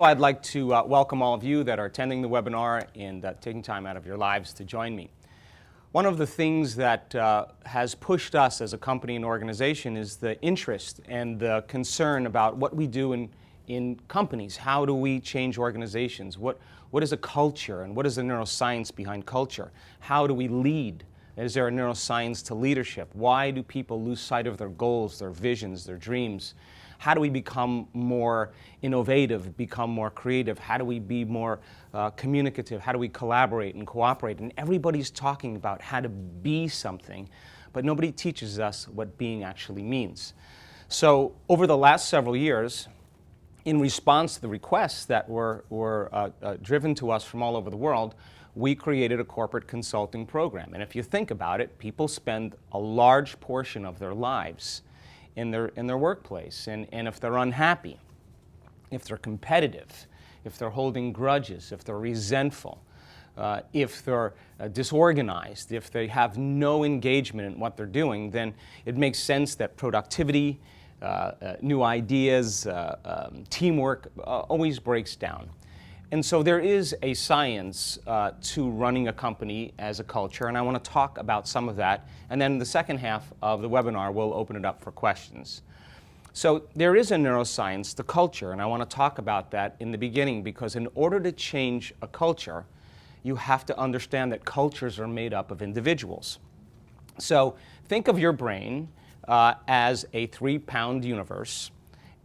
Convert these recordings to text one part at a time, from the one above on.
I'd like to welcome all of you that are attending the webinar and taking time out of your lives to join me. One of the things that has pushed us as a company and organization is the interest and the concern about what we do in companies. How do we change organizations? What is a culture, and what is the neuroscience behind culture? How do we lead? Is there a neuroscience to leadership? Why do people lose sight of their goals, their visions, their dreams? How do we become more innovative, become more creative? How do we be more communicative? How do we collaborate and cooperate? And everybody's talking about how to be something, but nobody teaches us what being actually means. So over the last several years, in response to the requests that were driven to us from all over the world, we created a corporate consulting program. And if you think about it, people spend a large portion of their lives in their workplace. And if they're unhappy, if they're competitive, if they're holding grudges, if they're resentful, if they're disorganized, if they have no engagement in what they're doing, then it makes sense that productivity, new ideas, teamwork always breaks down. And so there is a science to running a company as a culture, and I want to talk about some of that. And then the second half of the webinar, we'll open it up for questions. So there is a neuroscience to culture, and I want to talk about that in the beginning, because in order to change a culture, you have to understand that cultures are made up of individuals. So think of your brain as a 3-pound universe,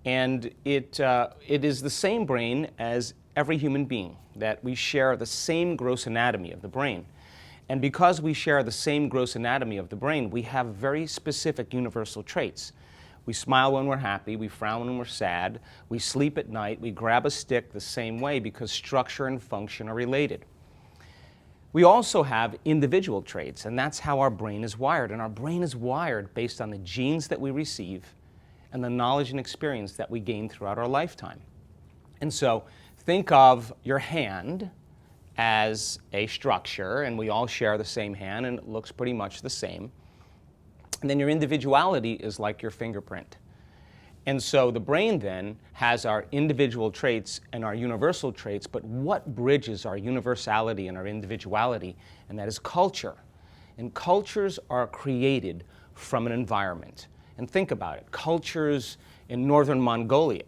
and it is the same brain as every human being, that we share the same gross anatomy of the brain. And because we share the same gross anatomy of the brain, we have very specific universal traits. We smile when we're happy, we frown when we're sad, we sleep at night, we grab a stick the same way because structure and function are related. We also have individual traits, and that's how our brain is wired. And our brain is wired based on the genes that we receive and the knowledge and experience that we gain throughout our lifetime. And so think of your hand as a structure, and we all share the same hand, and it looks pretty much the same. And then your individuality is like your fingerprint. And so the brain then has our individual traits and our universal traits, but what bridges our universality and our individuality? And that is culture. And cultures are created from an environment. And think about it. Cultures in northern Mongolia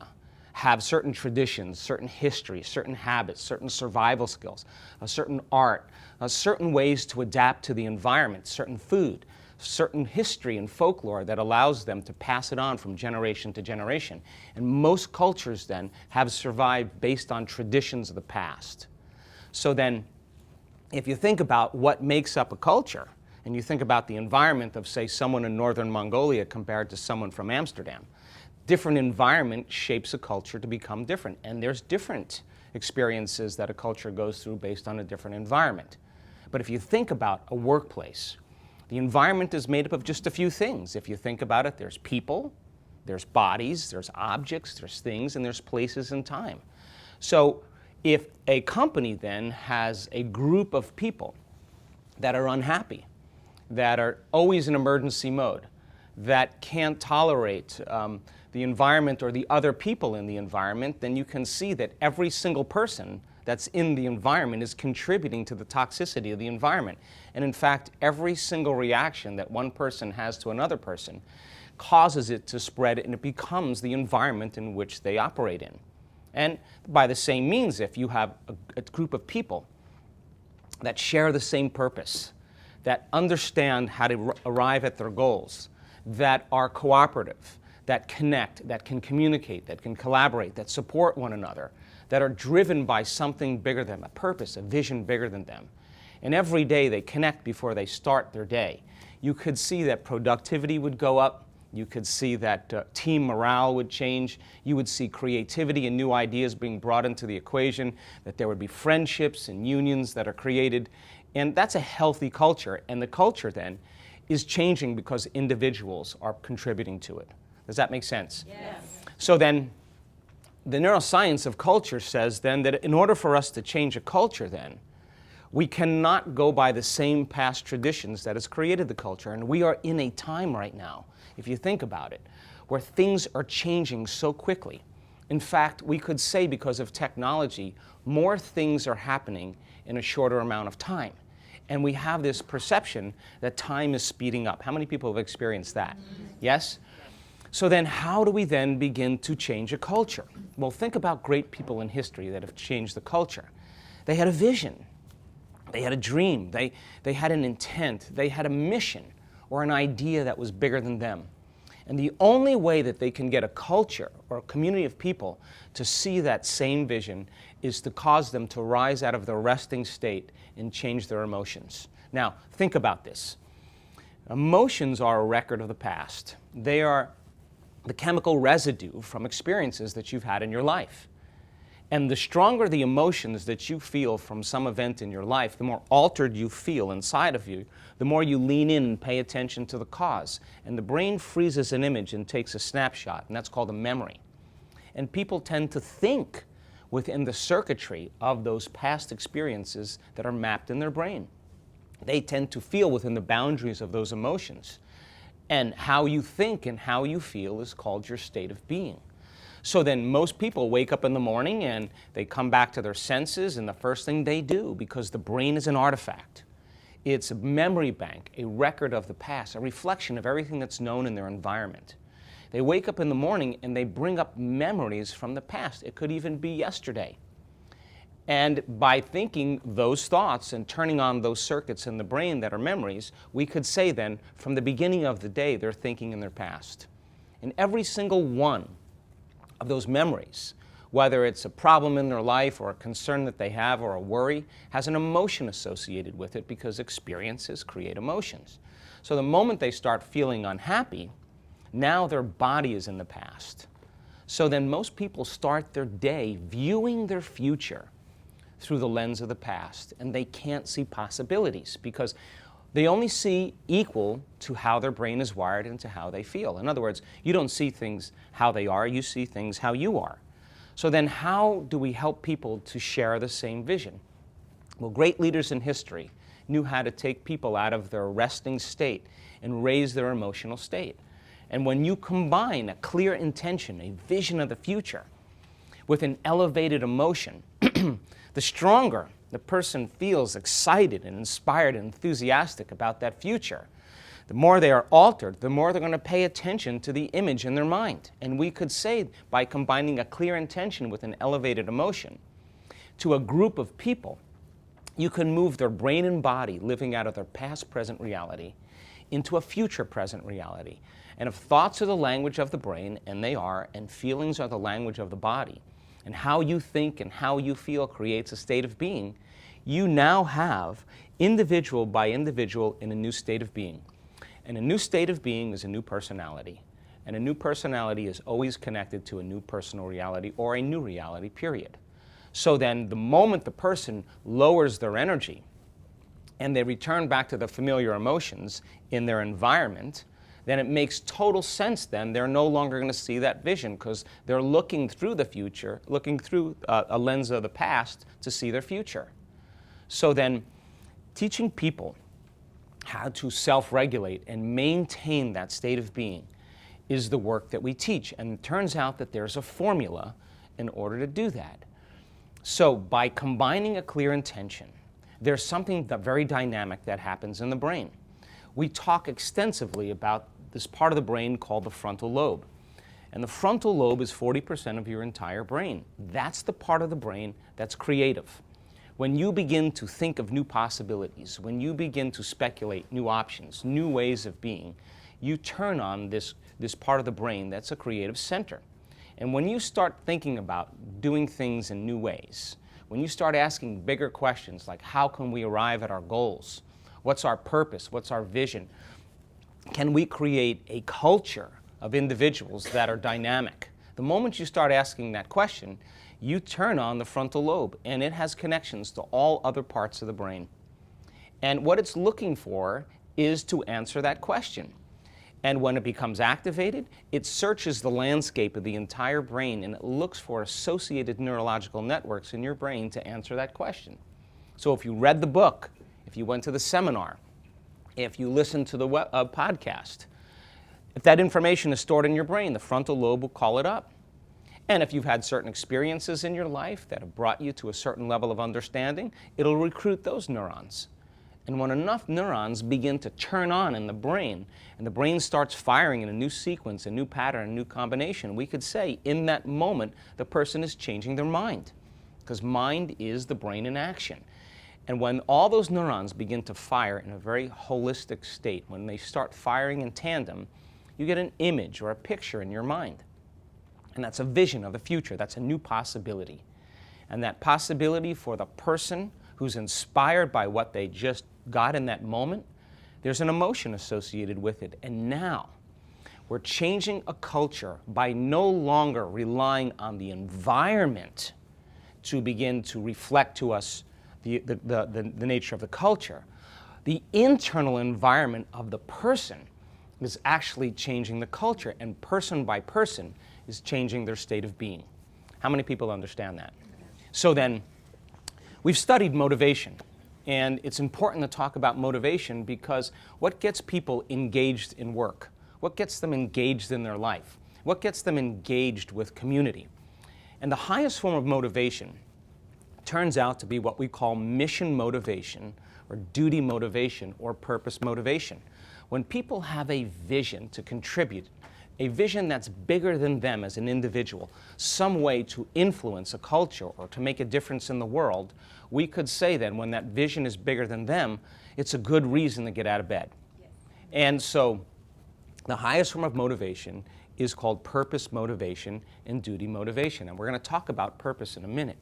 have certain traditions, certain history, certain habits, certain survival skills, a certain art, certain ways to adapt to the environment, certain food, certain history and folklore that allows them to pass it on from generation to generation. And most cultures then have survived based on traditions of the past. So then, if you think about what makes up a culture, and you think about the environment of, say, someone in northern Mongolia compared to someone from Amsterdam, different environment shapes a culture to become different. And there's different experiences that a culture goes through based on a different environment. But if you think about a workplace, the environment is made up of just a few things. If you think about it, there's people, there's bodies, there's objects, there's things, and there's places and time. So if a company then has a group of people that are unhappy, that are always in emergency mode, that can't tolerate the environment or the other people in the environment, then you can see that every single person that's in the environment is contributing to the toxicity of the environment. And in fact, every single reaction that one person has to another person causes it to spread, and it becomes the environment in which they operate in. And by the same means, if you have a group of people that share the same purpose, that understand how to arrive at their goals, that are cooperative, that connect, that can communicate, that can collaborate, that support one another, that are driven by something bigger than them, a purpose, a vision bigger than them. And every day they connect before they start their day. You could see that productivity would go up. You could see that team morale would change. You would see creativity and new ideas being brought into the equation, that there would be friendships and unions that are created. And that's a healthy culture. And the culture then is changing because individuals are contributing to it. Does that make sense? Yes. So then, the neuroscience of culture says then that in order for us to change a culture then, we cannot go by the same past traditions that has created the culture. And we are in a time right now, if you think about it, where things are changing so quickly. In fact, we could say because of technology, more things are happening in a shorter amount of time. And we have this perception that time is speeding up. How many people have experienced that? Yes? So then how do we then begin to change a culture? Well, think about great people in history that have changed the culture. They had a vision. They had a dream. They had an intent. They had a mission or an idea that was bigger than them. And the only way that they can get a culture or a community of people to see that same vision is to cause them to rise out of their resting state and change their emotions. Now, think about this. Emotions are a record of the past. They are the chemical residue from experiences that you've had in your life. And the stronger the emotions that you feel from some event in your life, the more altered you feel inside of you, the more you lean in and pay attention to the cause. And the brain freezes an image and takes a snapshot, and that's called a memory. And people tend to think within the circuitry of those past experiences that are mapped in their brain. They tend to feel within the boundaries of those emotions. And how you think and how you feel is called your state of being. So then most people wake up in the morning and they come back to their senses, and the first thing they do, because the brain is an artifact, it's a memory bank, a record of the past, a reflection of everything that's known in their environment. They wake up in the morning and they bring up memories from the past. It could even be yesterday. And by thinking those thoughts and turning on those circuits in the brain that are memories, we could say then, from the beginning of the day, they're thinking in their past. And every single one of those memories, whether it's a problem in their life or a concern that they have or a worry, has an emotion associated with it because experiences create emotions. So the moment they start feeling unhappy, now their body is in the past. So then most people start their day viewing their future through the lens of the past, and they can't see possibilities because they only see equal to how their brain is wired and to how they feel. In other words, you don't see things how they are, you see things how you are. So then how do we help people to share the same vision? Well, great leaders in history knew how to take people out of their resting state and raise their emotional state. And when you combine a clear intention, a vision of the future, with an elevated emotion, the stronger the person feels excited and inspired and enthusiastic about that future. The more they are altered, the more they're going to pay attention to the image in their mind. And we could say, by combining a clear intention with an elevated emotion to a group of people, you can move their brain and body living out of their past-present reality into a future-present reality. And if thoughts are the language of the brain, and they are, and feelings are the language of the body, and how you think and how you feel creates a state of being, you now have individual by individual in a new state of being. And a new state of being is a new personality. And a new personality is always connected to a new personal reality or a new reality, period. So then the moment the person lowers their energy and they return back to the familiar emotions in their environment, then it makes total sense then they're no longer going to see that vision because they're looking through the future, looking through a lens of the past to see their future. So then teaching people how to self-regulate and maintain that state of being is the work that we teach. And it turns out that there's a formula in order to do that. So by combining a clear intention, there's something very dynamic that happens in the brain. We talk extensively about this part of the brain called the frontal lobe. And the frontal lobe is 40% of your entire brain. That's the part of the brain that's creative. When you begin to think of new possibilities, when you begin to speculate new options, new ways of being, you turn on this part of the brain that's a creative center. And when you start thinking about doing things in new ways, when you start asking bigger questions like how can we arrive at our goals, what's our purpose, what's our vision, can we create a culture of individuals that are dynamic? The moment you start asking that question, you turn on the frontal lobe, and it has connections to all other parts of the brain. And what it's looking for is to answer that question. And when it becomes activated, it searches the landscape of the entire brain, and it looks for associated neurological networks in your brain to answer that question. So if you read the book, if you went to the seminar, if you listened to the podcast, if that information is stored in your brain, the frontal lobe will call it up. And if you've had certain experiences in your life that have brought you to a certain level of understanding, it'll recruit those neurons. And when enough neurons begin to turn on in the brain, and the brain starts firing in a new sequence, a new pattern, a new combination, we could say in that moment the person is changing their mind. Because mind is the brain in action. And when all those neurons begin to fire in a very holistic state, when they start firing in tandem, you get an image or a picture in your mind. And that's a vision of the future. That's a new possibility. And that possibility for the person who's inspired by what they just got in that moment, there's an emotion associated with it. And now we're changing a culture by no longer relying on the environment to begin to reflect to us the nature of the culture. The internal environment of the person is actually changing the culture, and person by person is changing their state of being. How many people understand that? So then, we've studied motivation, and it's important to talk about motivation because what gets people engaged in work? What gets them engaged in their life? What gets them engaged with community? And the highest form of motivation turns out to be what we call mission motivation, or duty motivation, or purpose motivation. When people have a vision to contribute, a vision that's bigger than them as an individual, some way to influence a culture or to make a difference in the world, we could say then when that vision is bigger than them, it's a good reason to get out of bed. Yes. And so the highest form of motivation is called purpose motivation and duty motivation. And we're going to talk about purpose in a minute.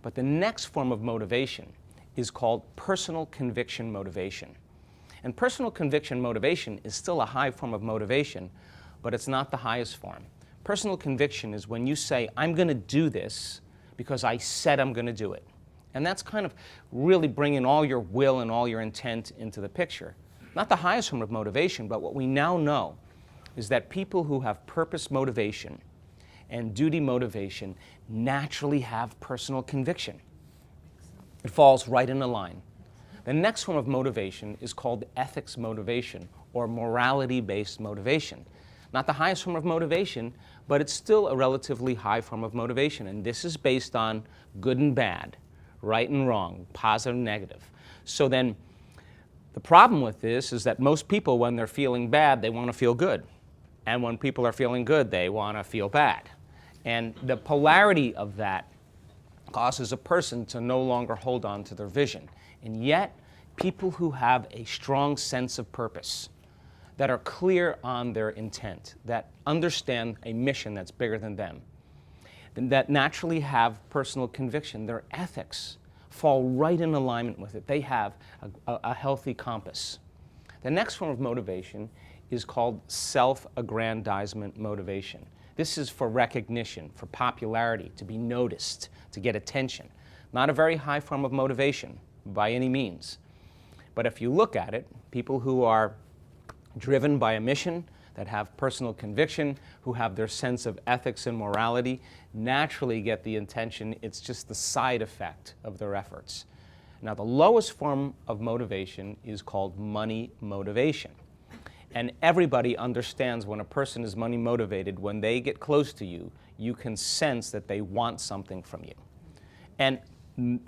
But the next form of motivation is called personal conviction motivation. And personal conviction motivation is still a high form of motivation, but it's not the highest form. Personal conviction is when you say, I'm going to do this because I said I'm going to do it. And that's kind of really bringing all your will and all your intent into the picture. Not the highest form of motivation, but what we now know is that people who have purpose motivation and duty motivation naturally have personal conviction. It falls right in a line. The next form of motivation is called ethics motivation, or morality-based motivation. Not the highest form of motivation, but it's still a relatively high form of motivation. And this is based on good and bad, right and wrong, positive and negative. So then the problem with this is that most people, when they're feeling bad, they want to feel good. And when people are feeling good, they want to feel bad. And the polarity of that causes a person to no longer hold on to their vision. And yet, people who have a strong sense of purpose, that are clear on their intent, that understand a mission that's bigger than them, that naturally have personal conviction, their ethics fall right in alignment with it. They have a healthy compass. The next form of motivation is called self-aggrandizement motivation. This is for recognition, for popularity, to be noticed, to get attention. Not a very high form of motivation by any means. But if you look at it, people who are driven by a mission, that have personal conviction, who have their sense of ethics and morality, naturally get the attention. It's just the side effect of their efforts. Now, the lowest form of motivation is called money motivation. And everybody understands when a person is money motivated, when they get close to you, you can sense that they want something from you. And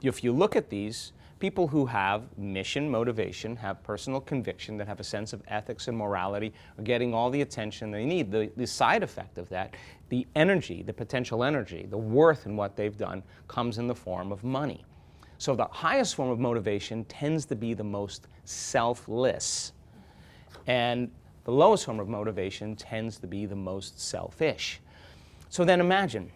if you look at these, people who have mission motivation, have personal conviction, that have a sense of ethics and morality, are getting all the attention they need. The side effect of that, the energy, the potential energy, the worth in what they've done comes in the form of money. So the highest form of motivation tends to be the most selfless. And the lowest form of motivation tends to be the most selfish. So then imagine,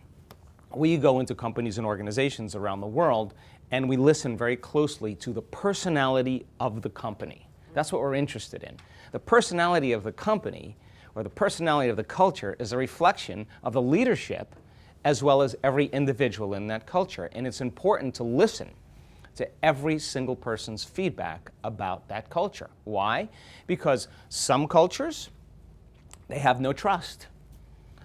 we go into companies and organizations around the world and we listen very closely to the personality of the company. That's what we're interested in. The personality of the company, or the personality of the culture, is a reflection of the leadership as well as every individual in that culture. And it's important to listen to every single person's feedback about that culture. Why? Because some cultures, they have no trust.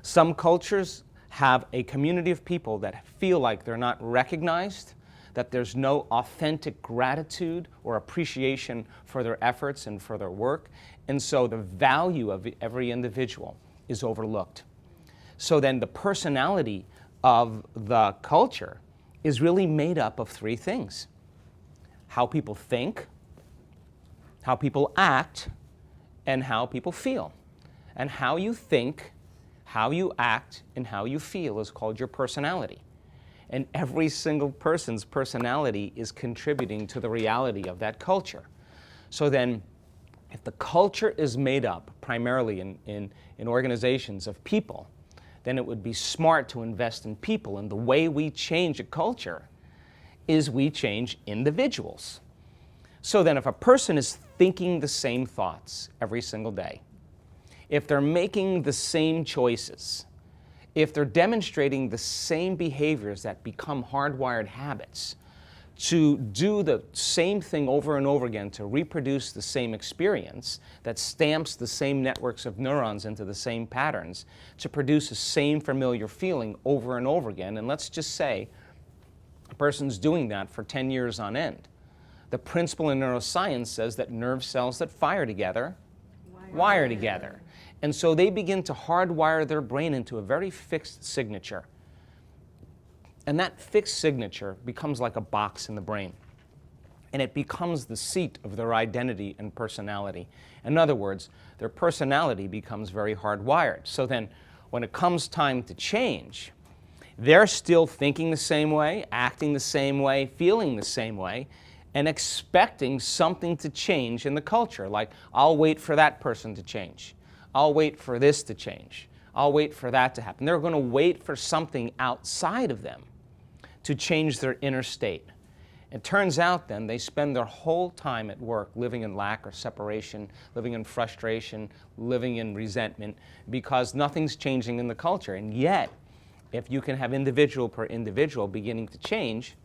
Some cultures have a community of people that feel like they're not recognized, that there's no authentic gratitude or appreciation for their efforts and for their work, and so the value of every individual is overlooked. So then the personality of the culture is really made up of three things: how people think, how people act, and how people feel. And how you think, how you act, and how you feel is called your personality. And every single person's personality is contributing to the reality of that culture. So then, if the culture is made up primarily in organizations of people, then it would be smart to invest in people. And the way we change a culture is we change individuals. So then if a person is thinking the same thoughts every single day, if they're making the same choices, if they're demonstrating the same behaviors that become hardwired habits, to do the same thing over and over again, to reproduce the same experience that stamps the same networks of neurons into the same patterns, to produce the same familiar feeling over and over again, and let's just say a person's doing that for 10 years on end. The principle in neuroscience says that nerve cells that fire together wire together. And so they begin to hardwire their brain into a very fixed signature. And that fixed signature becomes like a box in the brain. And it becomes the seat of their identity and personality. In other words, their personality becomes very hardwired. So then, when it comes time to change, they're still thinking the same way, acting the same way, feeling the same way, and expecting something to change in the culture. Like, I'll wait for that person to change. I'll wait for this to change. I'll wait for that to happen. They're going to wait for something outside of them to change their inner state. It turns out then they spend their whole time at work living in lack or separation, living in frustration, living in resentment, because nothing's changing in the culture. And yet, if you can have individual per individual beginning to change,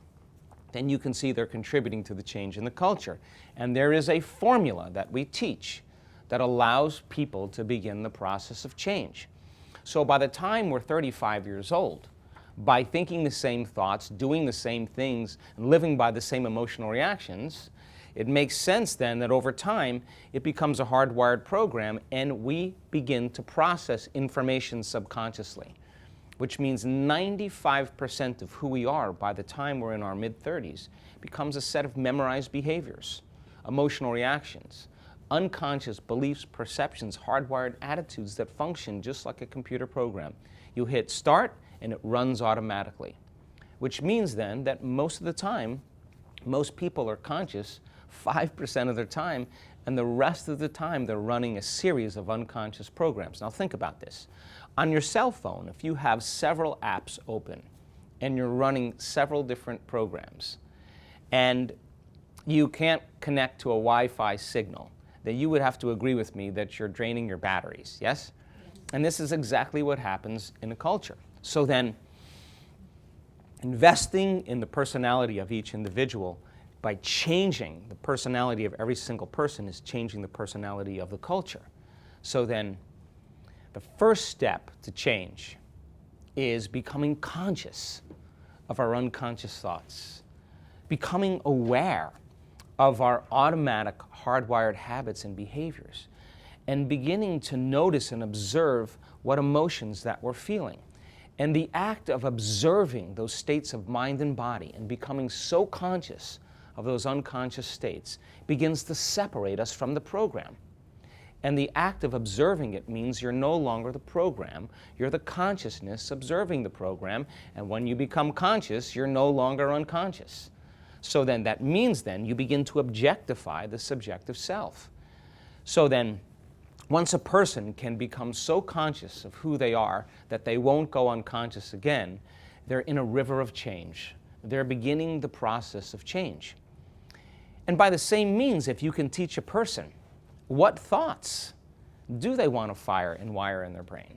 then you can see they're contributing to the change in the culture. And there is a formula that we teach that allows people to begin the process of change. So by the time we're 35 years old, by thinking the same thoughts, doing the same things, and living by the same emotional reactions, it makes sense then that over time it becomes a hardwired program and we begin to process information subconsciously, which means 95% of who we are by the time we're in our mid-30s becomes a set of memorized behaviors, emotional reactions, unconscious beliefs, perceptions, hardwired attitudes that function just like a computer program. You hit start and it runs automatically, which means then that most of the time, most people are conscious 5% of their time, and the rest of the time they're running a series of unconscious programs. Now think about this. On your cell phone, if you have several apps open and you're running several different programs and you can't connect to a Wi-Fi signal, then you would have to agree with me that you're draining your batteries, yes? And this is exactly what happens in a culture. So then, investing in the personality of each individual by changing the personality of every single person is changing the personality of the culture. So then, the first step to change is becoming conscious of our unconscious thoughts, becoming aware of our automatic hardwired habits and behaviors, and beginning to notice and observe what emotions that we're feeling. And the act of observing those states of mind and body and becoming so conscious of those unconscious states begins to separate us from the program. And the act of observing it means you're no longer the program, you're the consciousness observing the program, and when you become conscious, you're no longer unconscious. So then that means then you begin to objectify the subjective self. So then, once a person can become so conscious of who they are that they won't go unconscious again, they're in a river of change. They're beginning the process of change. And by the same means, if you can teach a person what thoughts do they want to fire and wire in their brain,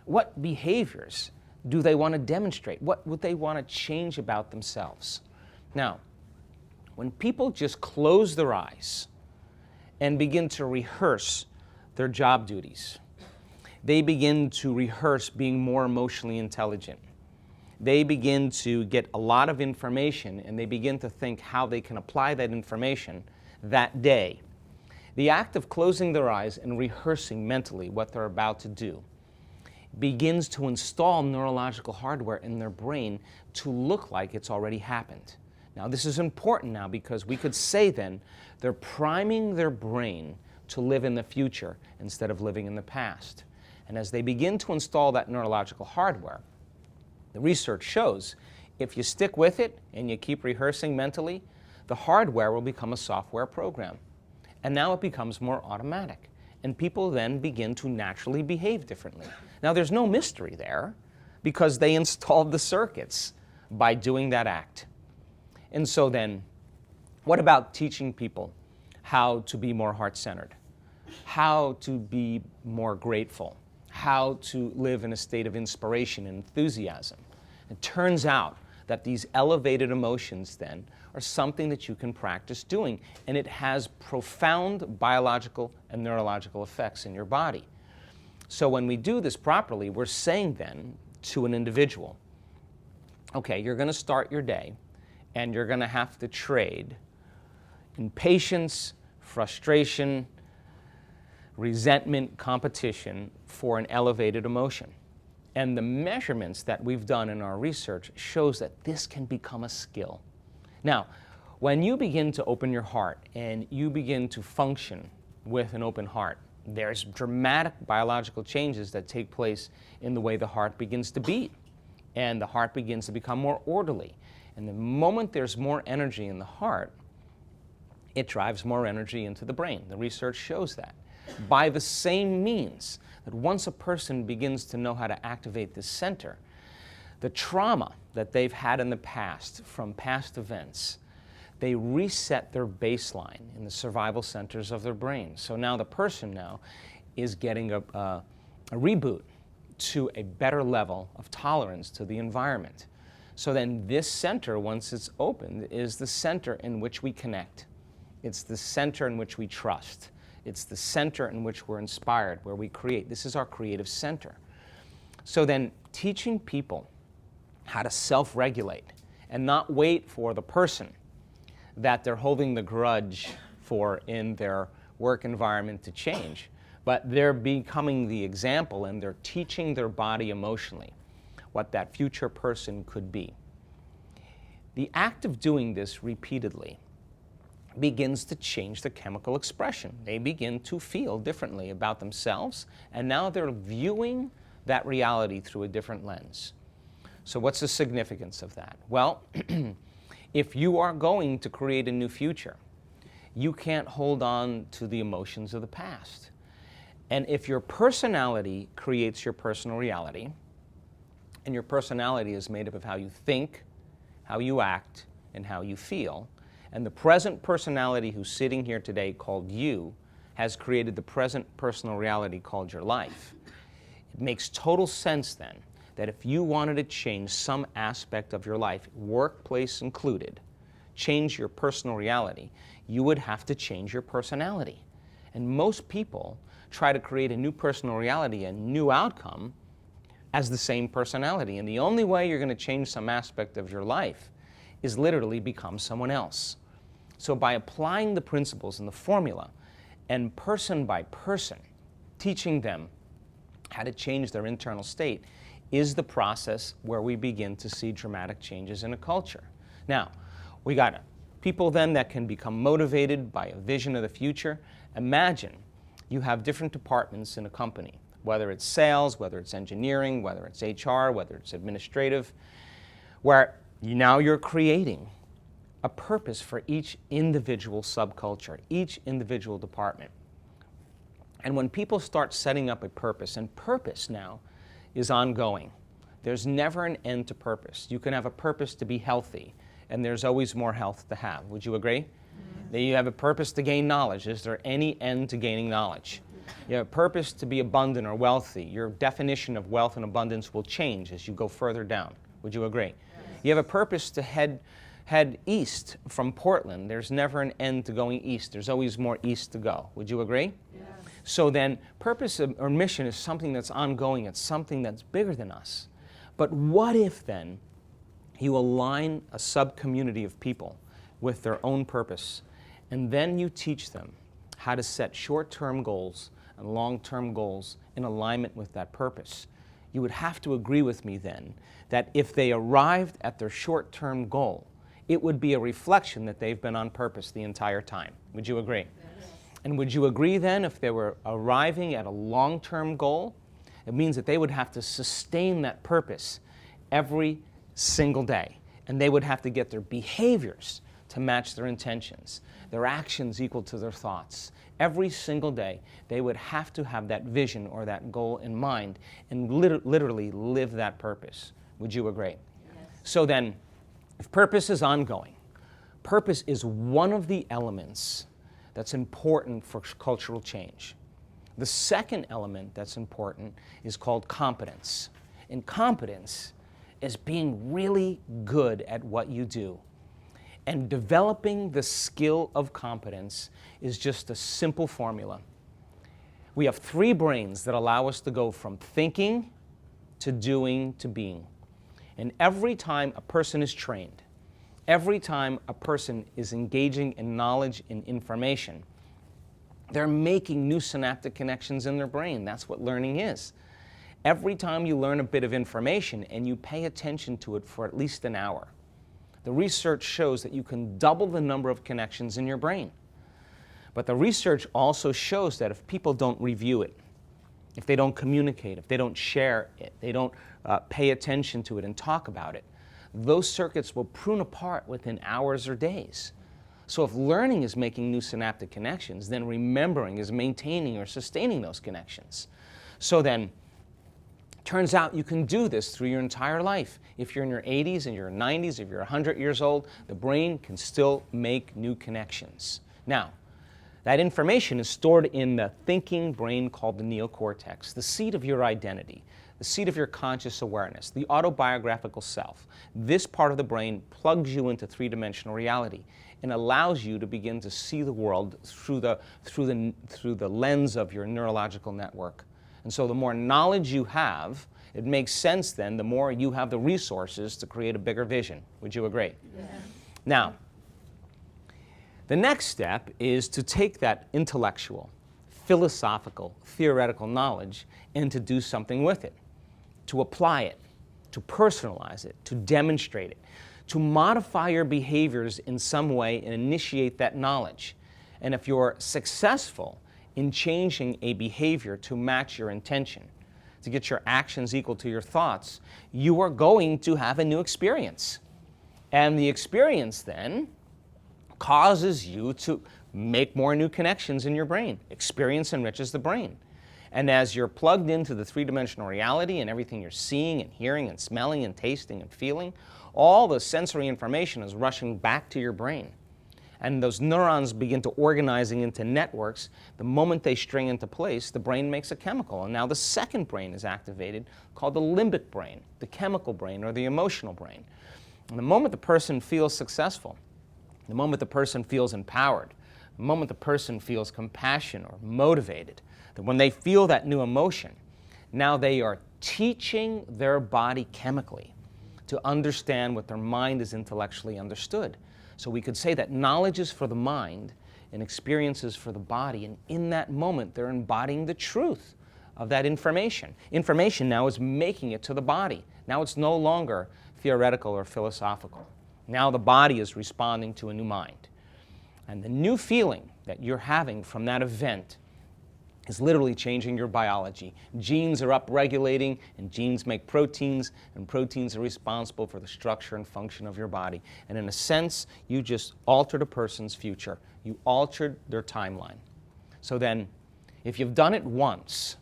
what behaviors do they want to demonstrate, what would they want to change about themselves. Now, when people just close their eyes and begin to rehearse their job duties, they begin to rehearse being more emotionally intelligent. They begin to get a lot of information and they begin to think how they can apply that information that day. The act of closing their eyes and rehearsing mentally what they're about to do begins to install neurological hardware in their brain to look like it's already happened. Now, this is important now because we could say then they're priming their brain to live in the future instead of living in the past. And as they begin to install that neurological hardware, the research shows if you stick with it and you keep rehearsing mentally, the hardware will become a software program. And now it becomes more automatic. And people then begin to naturally behave differently. Now, there's no mystery there because they installed the circuits by doing that act. And so then, what about teaching people how to be more heart-centered, how to be more grateful, how to live in a state of inspiration and enthusiasm? It turns out that these elevated emotions then are something that you can practice doing, and it has profound biological and neurological effects in your body. So when we do this properly, we're saying then to an individual, okay, you're going to start your day, and you're going to have to trade impatience, frustration, resentment, competition for an elevated emotion. And the measurements that we've done in our research shows that this can become a skill. Now, when you begin to open your heart and you begin to function with an open heart, there's dramatic biological changes that take place in the way the heart begins to beat. And the heart begins to become more orderly. And the moment there's more energy in the heart, it drives more energy into the brain. The research shows that. By the same means that once a person begins to know how to activate this center, the trauma that they've had in the past from past events, they reset their baseline in the survival centers of their brain. So now the person now is getting a reboot to a better level of tolerance to the environment. So then this center, once it's opened, is the center in which we connect. It's the center in which we trust. It's the center in which we're inspired, where we create. This is our creative center. So then teaching people how to self-regulate and not wait for the person that they're holding the grudge for in their work environment to change, but they're becoming the example and they're teaching their body emotionally what that future person could be. The act of doing this repeatedly begins to change the chemical expression. They begin to feel differently about themselves, and now they're viewing that reality through a different lens. So what's the significance of that? Well, if you are going to create a new future, you can't hold on to the emotions of the past. And if your personality creates your personal reality, and your personality is made up of how you think, how you act, and how you feel, and the present personality who's sitting here today called you has created the present personal reality called your life. It makes total sense then that if you wanted to change some aspect of your life, workplace included, change your personal reality, you would have to change your personality. And most people try to create a new personal reality, a new outcome, as the same personality. And the only way you're going to change some aspect of your life is literally become someone else. So by applying the principles and the formula, and person by person, teaching them how to change their internal state, is the process where we begin to see dramatic changes in a culture. Now, we got people then that can become motivated by a vision of the future. Imagine you have different departments in a company, whether it's sales, whether it's engineering, whether it's HR, whether it's administrative, where now you're creating a purpose for each individual subculture, each individual department. And when people start setting up a purpose, and purpose now is ongoing. There's never an end to purpose. You can have a purpose to be healthy, and there's always more health to have. Would you agree? Then you have a purpose to gain knowledge. Is there any end to gaining knowledge? You have a purpose to be abundant or wealthy. Your definition of wealth and abundance will change as you go further down. Would you agree? You have a purpose to head east from Portland. There's never an end to going east. There's always more east to go. Would you agree? Yeah. So then purpose or mission is something that's ongoing. It's something that's bigger than us. But what if then you align a sub-community of people with their own purpose, and then you teach them how to set short-term goals and long-term goals in alignment with that purpose? you would have to agree with me then that if they arrived at their short-term goal, it would be a reflection that they've been on purpose the entire time. Would you agree? Yes. And would you agree then if they were arriving at a long-term goal, it means that they would have to sustain that purpose every single day. And they would have to get their behaviors to match their intentions, their actions equal to their thoughts. Every single day, they would have to have that vision or that goal in mind and literally live that purpose. Would you agree? Yes. So then, if purpose is ongoing, purpose is one of the elements that's important for cultural change. The second element that's important is called competence. And competence is being really good at what you do. And developing the skill of competence is just a simple formula. We have 3 brains that allow us to go from thinking to doing to being. And every time a person is trained, every time a person is engaging in knowledge and information, they're making new synaptic connections in their brain. That's what learning is. Every time you learn a bit of information and you pay attention to it for at least an hour, the research shows that you can double the number of connections in your brain. But the research also shows that if people don't review it, if they don't communicate, if they don't share it, they don't pay attention to it and talk about it, those circuits will prune apart within hours or days. So if learning is making new synaptic connections, then remembering is maintaining or sustaining those connections. So then, turns out you can do this through your entire life. If you're in your 80s and your 90s, if you're 100 years old, the brain can still make new connections. Now, that information is stored in the thinking brain called the neocortex, the seat of your identity, the seat of your conscious awareness, the autobiographical self. This part of the brain plugs you into 3-dimensional reality and allows you to begin to see the world through the lens of your neurological network. And so the more knowledge you have, it makes sense then, the more you have the resources to create a bigger vision. Would you agree? Yeah. Now, the next step is to take that intellectual, philosophical, theoretical knowledge and to do something with it, to apply it, to personalize it, to demonstrate it, to modify your behaviors in some way and initiate that knowledge. And if you're successful in changing a behavior to match your intention, to get your actions equal to your thoughts, you are going to have a new experience. And the experience then causes you to make more new connections in your brain. Experience enriches the brain. And as you're plugged into the 3-dimensional reality and everything you're seeing and hearing and smelling and tasting and feeling, all the sensory information is rushing back to your brain. And those neurons begin to organizing into networks. The moment they string into place, the brain makes a chemical. And now the second brain is activated, called the limbic brain, the chemical brain, or the emotional brain. And the moment the person feels successful, the moment the person feels empowered, the moment the person feels compassion or motivated, that when they feel that new emotion, now they are teaching their body chemically to understand what their mind is intellectually understood. So we could say that knowledge is for the mind and experience is for the body, and in that moment they're embodying the truth of that information. Information now is making it to the body. Now it's no longer theoretical or philosophical. Now the body is responding to a new mind. And the new feeling that you're having from that event is literally changing your biology. Genes are upregulating, and genes make proteins, and proteins are responsible for the structure and function of your body. And in a sense, you just altered a person's future. You altered their timeline. So then, if you've done it once,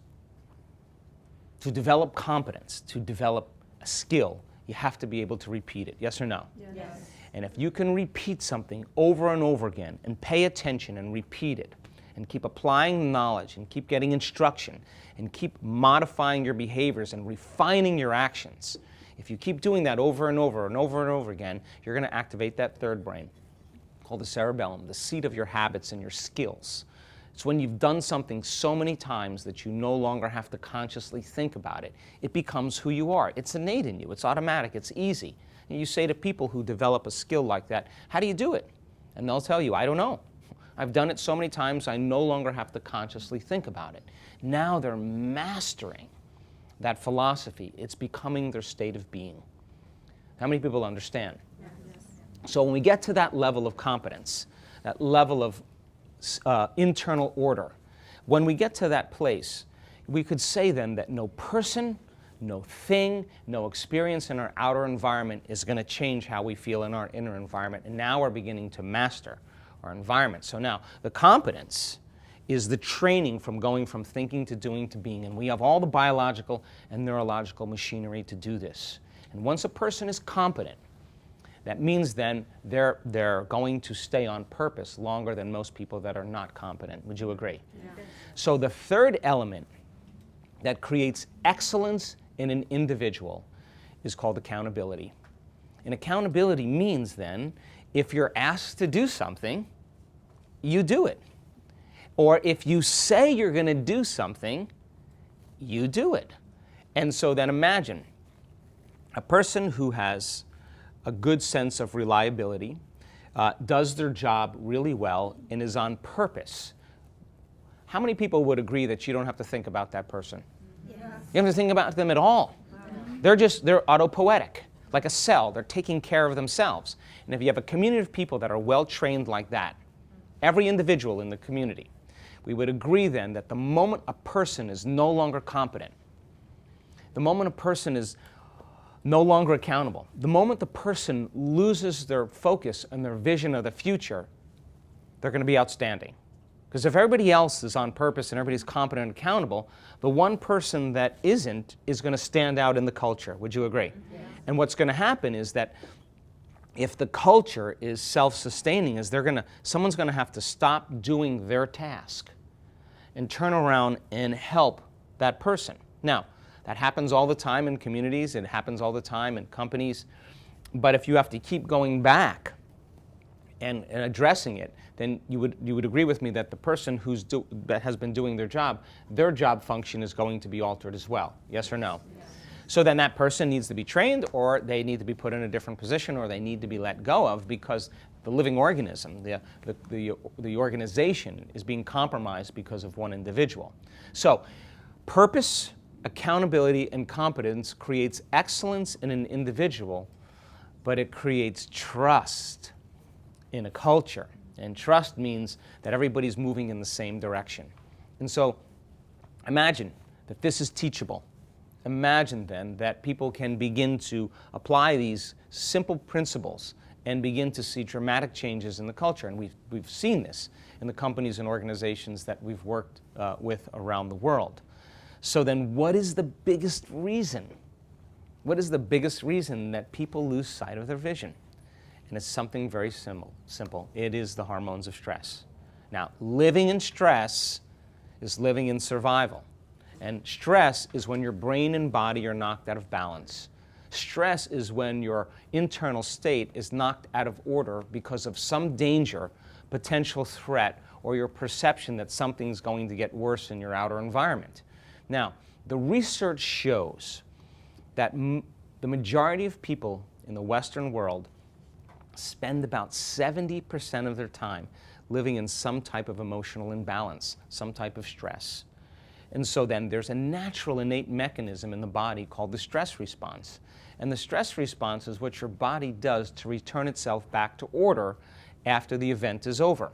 to develop competence, to develop a skill, you have to be able to repeat it. Yes or no? Yes. And if you can repeat something over and over again and pay attention and repeat it and keep applying knowledge and keep getting instruction and keep modifying your behaviors and refining your actions, if you keep doing that over and over and over and over again, you're going to activate that third brain called the cerebellum, the seat of your habits and your skills. It's when you've done something so many times that you no longer have to consciously think about it. It becomes who you are. It's innate in you. It's automatic. It's easy. And you say to people who develop a skill like that, how do you do it? And they'll tell you, I don't know. I've done it so many times, I no longer have to consciously think about it. Now they're mastering that philosophy. It's becoming their state of being. How many people understand? So when we get to that level of competence, that level of internal order, when we get to that place, we could say then that no person, no thing, no experience in our outer environment is going to change how we feel in our inner environment. And now we're beginning to master our environment. So now the competence is the training from going from thinking to doing to being. And we have all the biological and neurological machinery to do this. And once a person is competent, that means then they're going to stay on purpose longer than most people that are not competent. Would you agree? Yeah. So the third element that creates excellence in an individual is called accountability. And accountability means then, if you're asked to do something, you do it. Or if you say you're going to do something, you do it. And so then imagine a person who has a good sense of reliability, does their job really well, and is on purpose. How many people would agree that you don't have to think about that person? Yes. You don't have to think about them at all. They're autopoietic, like a cell. They're taking care of themselves. And if you have a community of people that are well trained like that, every individual in the community, we would agree then that the moment a person is no longer competent, the moment a person is no longer accountable, the moment the person loses their focus and their vision of the future, they're going to be outstanding. Because if everybody else is on purpose and everybody's competent and accountable, the one person that isn't is going to stand out in the culture. Would you agree? Yeah. And what's going to happen is that if the culture is self-sustaining, is someone's going to have to stop doing their task and turn around and help that person. Now, that happens all the time in communities. It happens all the time in companies. But if you have to keep going back and addressing it, then you would agree with me that the person that has been doing their job function is going to be altered as well. Yes or no? Yes. So then that person needs to be trained, or they need to be put in a different position, or they need to be let go of, because the living organism, the organization is being compromised because of one individual. So purpose, accountability, and competence creates excellence in an individual, but it creates trust in a culture. And trust means that everybody's moving in the same direction. And so imagine that this is teachable. Imagine then that people can begin to apply these simple principles and begin to see dramatic changes in the culture. And we've seen this in the companies and organizations that we've worked with around the world. So then what is the biggest reason? What is the biggest reason that people lose sight of their vision? And it's something very simple. It is the hormones of stress. Now, living in stress is living in survival. And stress is when your brain and body are knocked out of balance. Stress is when your internal state is knocked out of order because of some danger, potential threat, or your perception that something's going to get worse in your outer environment. Now, the research shows that the majority of people in the Western world spend about 70% of their time living in some type of emotional imbalance, some type of stress. And so then there's a natural innate mechanism in the body called the stress response. And the stress response is what your body does to return itself back to order after the event is over.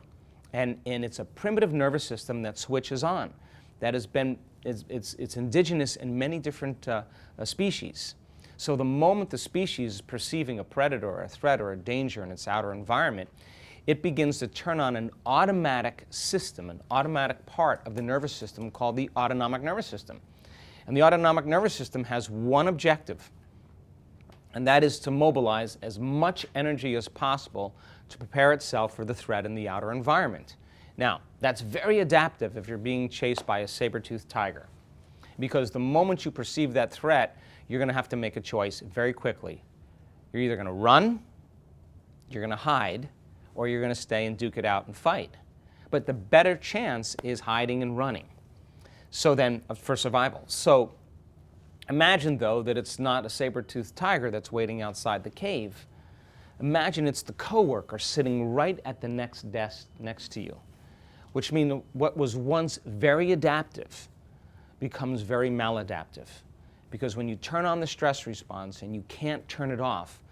And it's a primitive nervous system that switches on. That has been, it's indigenous in many different species. So the moment the species is perceiving a predator or a threat or a danger in its outer environment, it begins to turn on an automatic system, an automatic part of the nervous system called the autonomic nervous system. And the autonomic nervous system has one objective, and that is to mobilize as much energy as possible to prepare itself for the threat in the outer environment. Now, that's very adaptive if you're being chased by a saber-toothed tiger, because the moment you perceive that threat, you're going to have to make a choice very quickly. You're either going to run, you're going to hide, or you're going to stay and duke it out and fight. But the better chance is hiding and running. So then, for survival. So imagine, though, that it's not a saber-toothed tiger that's waiting outside the cave. Imagine it's the coworker sitting right at the next desk next to you, which means what was once very adaptive becomes very maladaptive. Because when you turn on the stress response and you can't turn it off,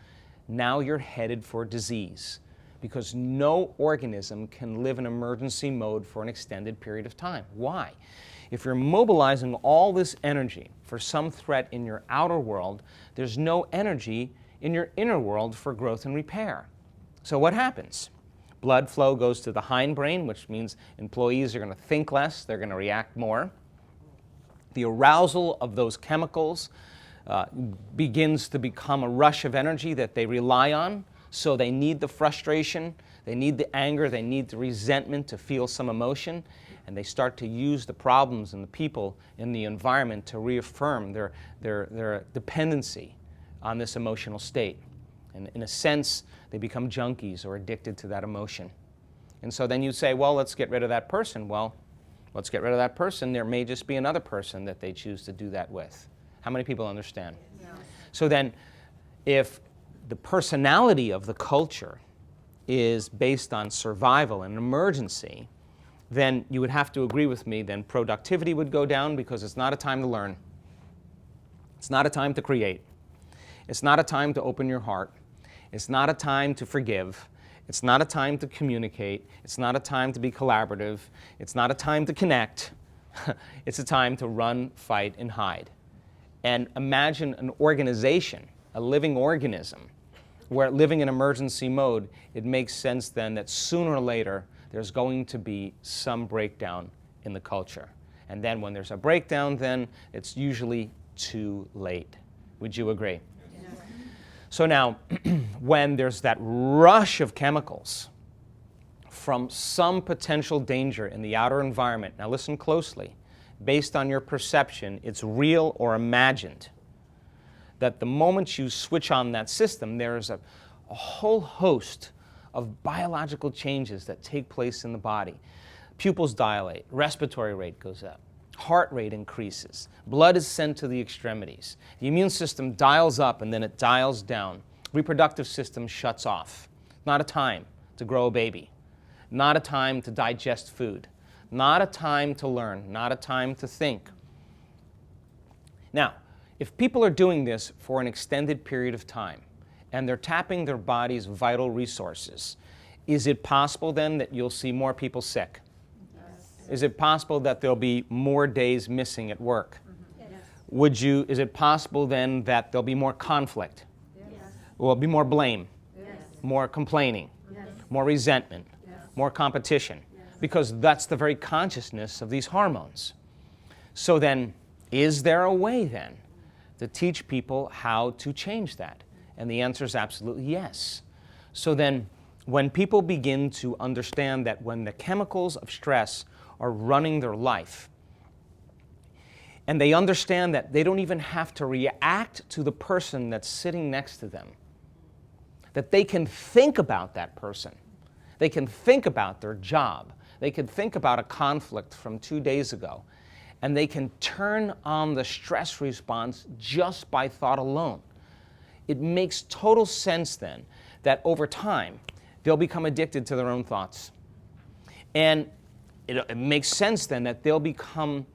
now you're headed for disease. Because no organism can live in emergency mode for an extended period of time. Why? If you're mobilizing all this energy for some threat in your outer world, there's no energy in your inner world for growth and repair. So what happens? Blood flow goes to the hindbrain, which means employees are going to think less, they're going to react more. The arousal of those chemicals begins to become a rush of energy that they rely on, so they need the frustration, they need the anger, they need the resentment to feel some emotion, and they start to use the problems and the people in the environment to reaffirm their dependency on this emotional state. And in a sense, they become junkies or addicted to that emotion. And so then you say, well, let's get rid of that person. Well, let's get rid of that person. There may just be another person that they choose to do that with. How many people understand? Yeah. So then, if the personality of the culture is based on survival and emergency, then you would have to agree with me, then productivity would go down because it's not a time to learn. It's not a time to create. It's not a time to open your heart. It's not a time to forgive. It's not a time to communicate. It's not a time to be collaborative. It's not a time to connect. It's a time to run, fight, and hide. And imagine an organization, a living organism, where living in emergency mode, it makes sense then that sooner or later there's going to be some breakdown in the culture. And then when there's a breakdown, then it's usually too late. Would you agree? So now, when there's that rush of chemicals from some potential danger in the outer environment, now listen closely, based on your perception, it's real or imagined, that the moment you switch on that system, there's a whole host of biological changes that take place in the body. Pupils dilate, respiratory rate goes up, heart rate increases, blood is sent to the extremities, the immune system dials up and then it dials down, reproductive system shuts off. Not a time to grow a baby, not a time to digest food, not a time to learn, not a time to think. Now, if people are doing this for an extended period of time and they're tapping their body's vital resources, is it possible then that you'll see more people sick? Is it possible that there'll be more days missing at work? Yes. Is it possible then that there'll be more conflict? Yes. Will be more blame? Yes. More complaining? Yes. More resentment? Yes. More competition? Yes. Because that's the very consciousness of these hormones. So then, is there a way then to teach people how to change that? And the answer is absolutely yes. So then, when people begin to understand that when the chemicals of stress are running their life, and they understand that they don't even have to react to the person that's sitting next to them, that they can think about that person, they can think about their job, they can think about a conflict from 2 days ago, and they can turn on the stress response just by thought alone. It makes total sense then that over time they'll become addicted to their own thoughts. And it makes sense then that they'll become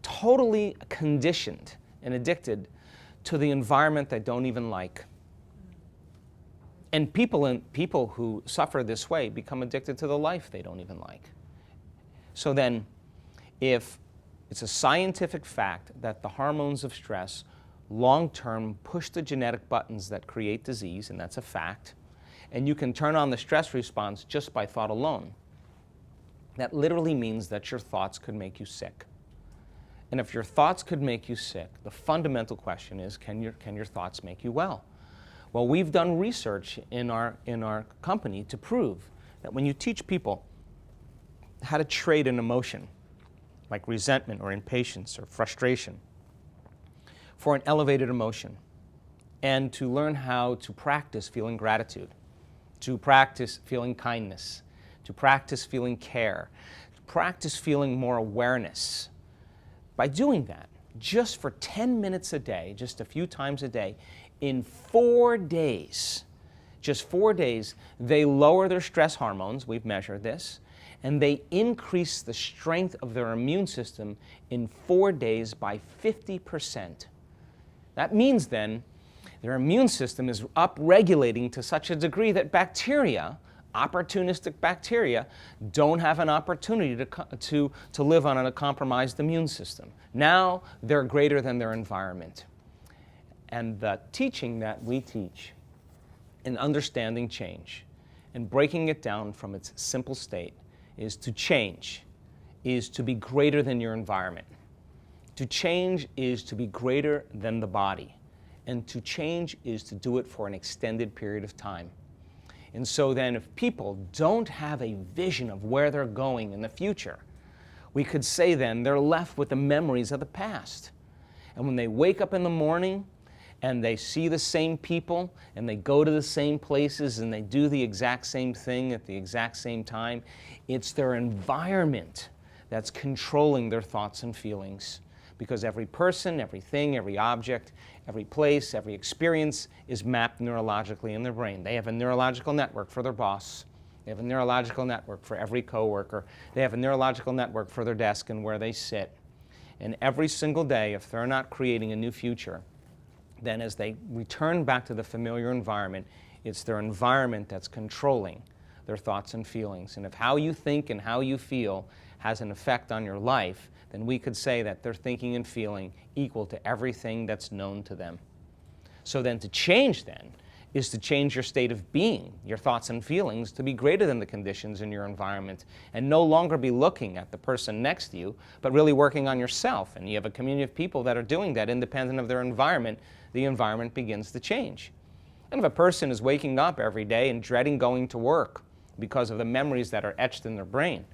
totally conditioned and addicted to the environment they don't even like. And people who suffer this way become addicted to the life they don't even like. So then, if it's a scientific fact that the hormones of stress long-term push the genetic buttons that create disease, and that's a fact, and you can turn on the stress response just by thought alone, that literally means that your thoughts could make you sick. And if your thoughts could make you sick, the fundamental question is, can your thoughts make you well? Well, we've done research in our company to prove that when you teach people how to trade an emotion, like resentment or impatience or frustration, for an elevated emotion, and to learn how to practice feeling gratitude, to practice feeling kindness, to practice feeling care, to practice feeling more awareness. By doing that, just for 10 minutes a day, just a few times a day, in 4 days, just 4 days, they lower their stress hormones, we've measured this, and they increase the strength of their immune system in 4 days by 50%. That means then their immune system is upregulating to such a degree that bacteria, opportunistic bacteria, don't have an opportunity to live on a compromised immune system. Now they're greater than their environment. And the teaching that we teach in understanding change and breaking it down from its simple state is to change, is to be greater than your environment. To change is to be greater than the body. And to change is to do it for an extended period of time. And so then if people don't have a vision of where they're going in the future, we could say then they're left with the memories of the past. And when they wake up in the morning and they see the same people and they go to the same places and they do the exact same thing at the exact same time, it's their environment that's controlling their thoughts and feelings. Because every person, everything, every object, every place, every experience is mapped neurologically in their brain. They have a neurological network for their boss. They have a neurological network for every coworker. They have a neurological network for their desk and where they sit. And every single day, if they're not creating a new future, then as they return back to the familiar environment, it's their environment that's controlling their thoughts and feelings. And if how you think and how you feel has an effect on your life, then we could say that they're thinking and feeling equal to everything that's known to them. So then to change then is to change your state of being, your thoughts and feelings, to be greater than the conditions in your environment and no longer be looking at the person next to you, but really working on yourself. And you have a community of people that are doing that independent of their environment. The environment begins to change. And if a person is waking up every day and dreading going to work because of the memories that are etched in their brain,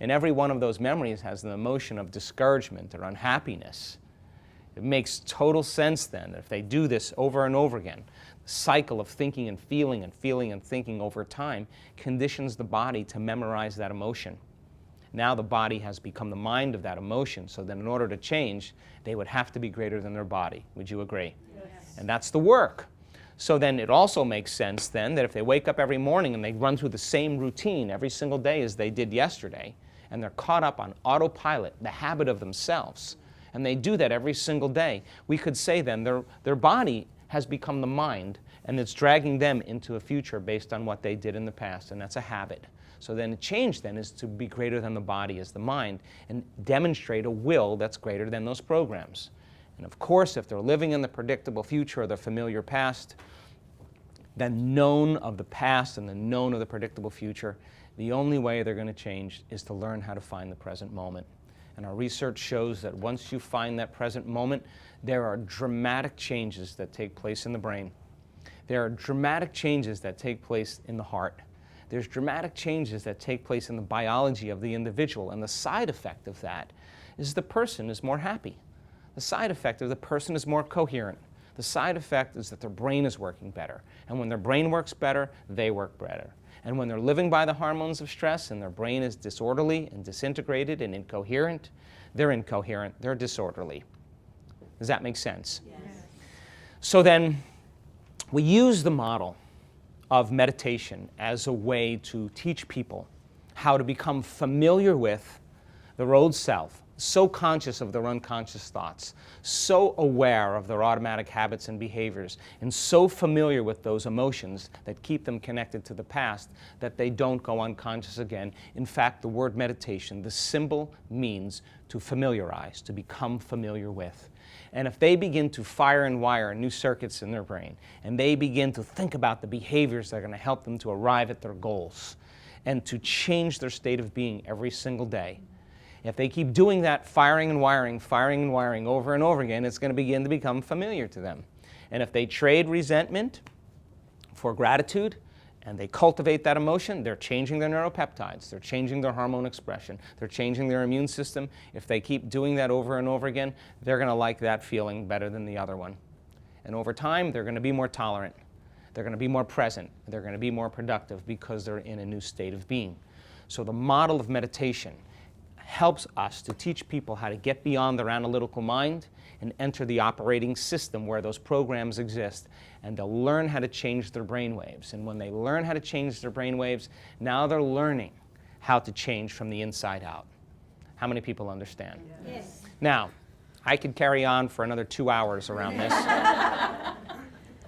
and every one of those memories has an emotion of discouragement or unhappiness, it makes total sense then that if they do this over and over again, the cycle of thinking and feeling and feeling and thinking over time conditions the body to memorize that emotion. Now the body has become the mind of that emotion, so that in order to change, they would have to be greater than their body. Would you agree? Yes. And that's the work. So then it also makes sense then that if they wake up every morning and they run through the same routine every single day as they did yesterday, and they're caught up on autopilot, the habit of themselves, and they do that every single day, we could say then their body has become the mind, and it's dragging them into a future based on what they did in the past, and that's a habit. So then the change then is to be greater than the body as the mind and demonstrate a will that's greater than those programs. And of course, if they're living in the predictable future or the familiar past, then known of the past and the known of the predictable future, the only way they're going to change is to learn how to find the present moment. And our research shows that once you find that present moment, there are dramatic changes that take place in the brain. There are dramatic changes that take place in the heart. There's dramatic changes that take place in the biology of the individual. And the side effect of that is the person is more happy. The side effect of the person is more coherent. The side effect is that their brain is working better. And when their brain works better, they work better. And when they're living by the hormones of stress and their brain is disorderly and disintegrated and incoherent, they're disorderly. Does that make sense? Yes. So then we use the model of meditation as a way to teach people how to become familiar with their old self, so conscious of their unconscious thoughts, so aware of their automatic habits and behaviors, and so familiar with those emotions that keep them connected to the past that they don't go unconscious again. In fact, the word meditation, the symbol means to familiarize, to become familiar with. And if they begin to fire and wire new circuits in their brain, and they begin to think about the behaviors that are going to help them to arrive at their goals and to change their state of being every single day, if they keep doing that firing and wiring over and over again, it's going to begin to become familiar to them. And if they trade resentment for gratitude and they cultivate that emotion, they're changing their neuropeptides, they're changing their hormone expression, they're changing their immune system. If they keep doing that over and over again, they're going to like that feeling better than the other one. And over time, they're going to be more tolerant, they're going to be more present, they're going to be more productive because they're in a new state of being. So the model of meditation helps us to teach people how to get beyond their analytical mind and enter the operating system where those programs exist, and they'll learn how to change their brain waves. And when they learn how to change their brain waves, now they're learning how to change from the inside out. How many people understand? Yes. Now, I could carry on for another 2 hours around this.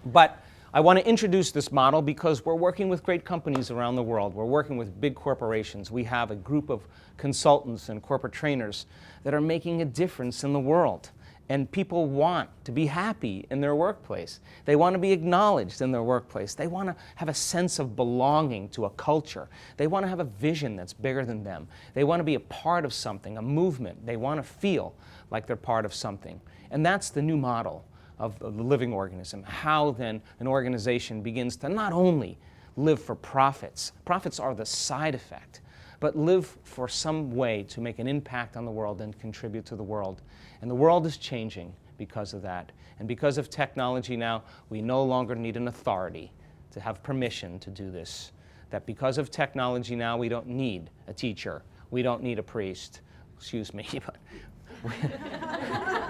But I want to introduce this model because we're working with great companies around the world. We're working with big corporations. We have a group of consultants and corporate trainers that are making a difference in the world. And people want to be happy in their workplace. They want to be acknowledged in their workplace. They want to have a sense of belonging to a culture. They want to have a vision that's bigger than them. They want to be a part of something, a movement. They want to feel like they're part of something. And that's the new model of the living organism. How then an organization begins to not only live for profits. Profits are the side effect, but live for some way to make an impact on the world and contribute to the world. And the world is changing because of that. And because of technology now, we no longer need an authority to have permission to do this. That because of technology now, we don't need a teacher. We don't need a priest. Excuse me, but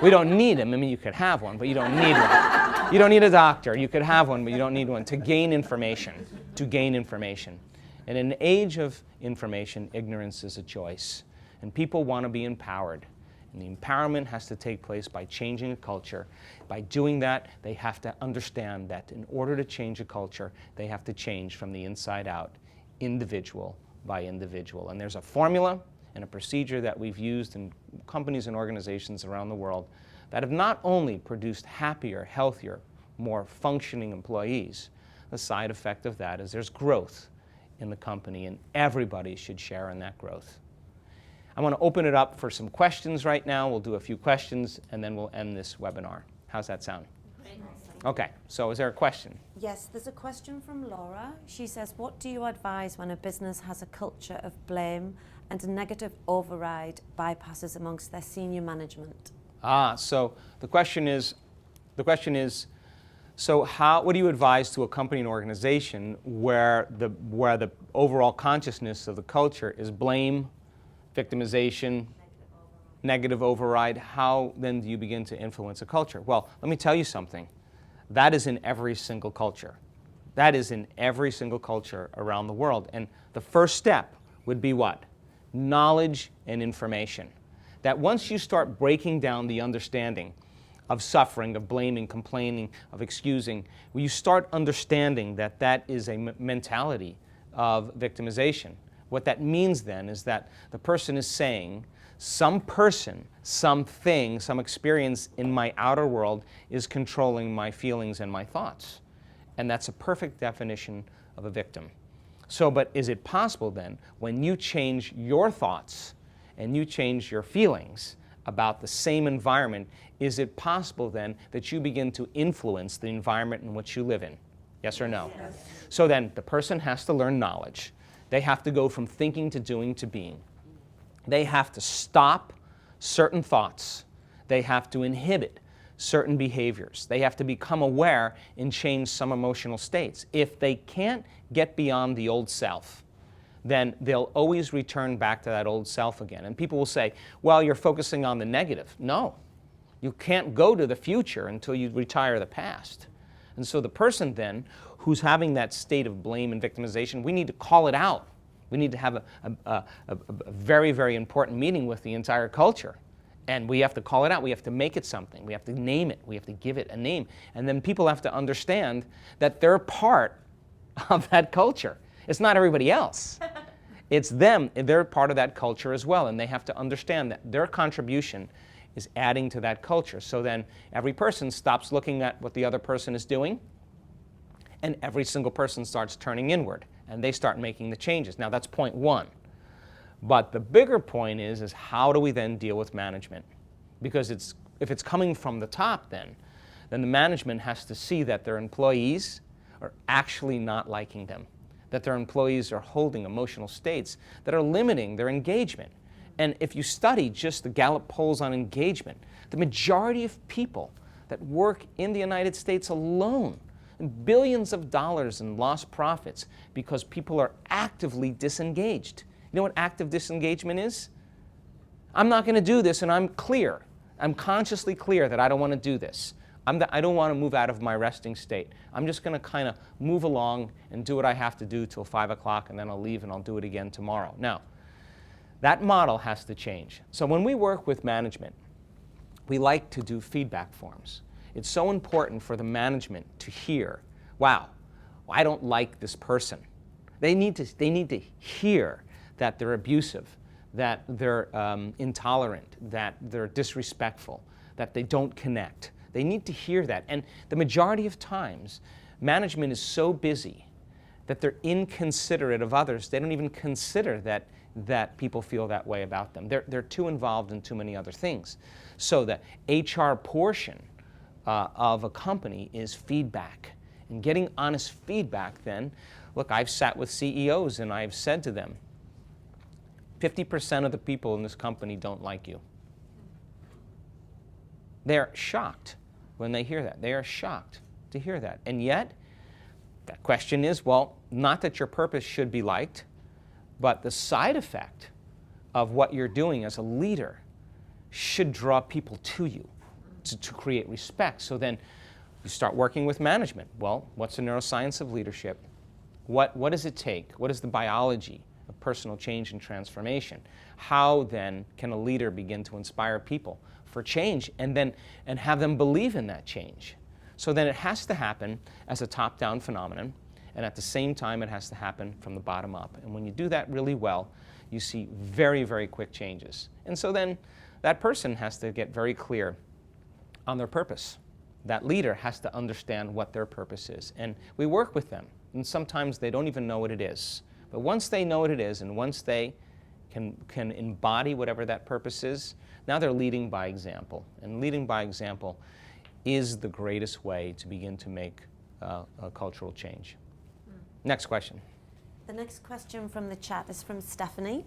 we don't need him. I mean, you could have one, but you don't need one. You don't need a doctor. You could have one, but you don't need one to gain information. To gain information. In an age of information, ignorance is a choice. And people want to be empowered. And the empowerment has to take place by changing a culture. By doing that, they have to understand that in order to change a culture, they have to change from the inside out, individual by individual. And there's a formula and a procedure that we've used in companies and organizations around the world that have not only produced happier, healthier, more functioning employees. The side effect of that is there's growth in the company, and everybody should share in that growth. I want to open it up for some questions right now. We'll do a few questions, and then we'll end this webinar. How's that sound? Okay, so is there a question? Yes, there's a question from Laura. She says, what do you advise when a business has a culture of blame and a negative override bypasses amongst their senior management? So the question is, so what do you advise to a company and organization where the overall consciousness of the culture is blame, victimization, negative override? How then do you begin to influence a culture? Well, let me tell you something. That is in every single culture. That is in every single culture around the world. And the first step would be what? Knowledge and information. That once you start breaking down the understanding of suffering, of blaming, complaining, of excusing, you start understanding that that is a mentality of victimization. What that means then is that the person is saying, some person, something, some experience in my outer world is controlling my feelings and my thoughts. And that's a perfect definition of a victim. So, but is it possible then, when you change your thoughts and you change your feelings about the same environment, is it possible then that you begin to influence the environment in which you live in? Yes or no? Yes. So then the person has to learn knowledge. They have to go from thinking to doing to being. They have to stop certain thoughts. They have to inhibit certain behaviors. They have to become aware and change some emotional states. If they can't get beyond the old self, then they'll always return back to that old self again. And people will say, well, you're focusing on the negative. No, you can't go to the future until you retire the past. And so the person then who's having that state of blame and victimization, we need to call it out. We need to have a very, very important meeting with the entire culture. And we have to call it out. We have to make it something. We have to name it. We have to give it a name. And then people have to understand that they're part of that culture. It's not everybody else. It's them. They're part of that culture as well. And they have to understand that their contribution is adding to that culture. So then every person stops looking at what the other person is doing, and every single person starts turning inward, and they start making the changes. Now, that's point one. But the bigger point is how do we then deal with management? Because if it's coming from the top then the management has to see that their employees are actually not liking them, that their employees are holding emotional states that are limiting their engagement. And if you study just the Gallup polls on engagement, the majority of people that work in the United States alone, billions of dollars in lost profits because people are actively disengaged. You know what active disengagement is? I'm not going to do this, and I'm clear. I'm consciously clear that I don't want to do this. I don't want to move out of my resting state. I'm just going to kind of move along and do what I have to do till 5 o'clock, and then I'll leave and I'll do it again tomorrow. Now, that model has to change. So when we work with management, we like to do feedback forms. It's so important for the management to hear, wow, I don't like this person. They need to hear that they're abusive, that they're intolerant, that they're disrespectful, that they don't connect. They need to hear that. And the majority of times, management is so busy that they're inconsiderate of others. They don't even consider that people feel that way about them. They're too involved in too many other things. So the HR portion of a company is feedback. And getting honest feedback then, look, I've sat with CEOs and I've said to them, 50% of the people in this company don't like you. They're shocked when they hear that. They are shocked to hear that. And yet, the question is, well, not that your purpose should be liked, but the side effect of what you're doing as a leader should draw people to you to create respect. So then you start working with management. Well, what's the neuroscience of leadership? What does it take? What is the biology of personal change and transformation? How then can a leader begin to inspire people for change and have them believe in that change? So then it has to happen as a top-down phenomenon, and at the same time it has to happen from the bottom up. And when you do that really well, you see very, very quick changes. And so then that person has to get very clear on their purpose. That leader has to understand what their purpose is. And we work with them, and sometimes they don't even know what it is. But once they know what it is, and once they can embody whatever that purpose is, now they're leading by example. And leading by example is the greatest way to begin to make a cultural change. Next question. The next question from the chat is from Stephanie.